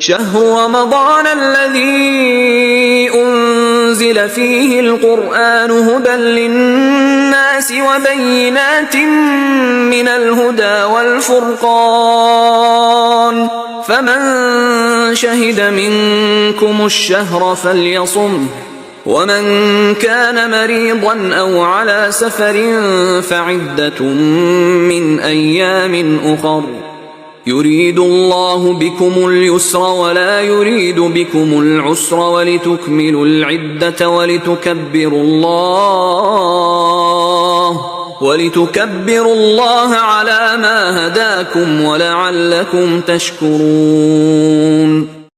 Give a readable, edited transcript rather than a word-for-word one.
شهر رمضان الذي أنزل فيه القرآن هدى للناس وبينات من الهدى والفرقان فمن شهد منكم الشهر فليصمه ومن كان مريضا أو على سفر فعدة من أيام أخر يريد الله بكم اليسر ولا يريد بكم العسر ولتكملوا العدة ولتكبروا الله على ما هداكم ولعلكم تشكرون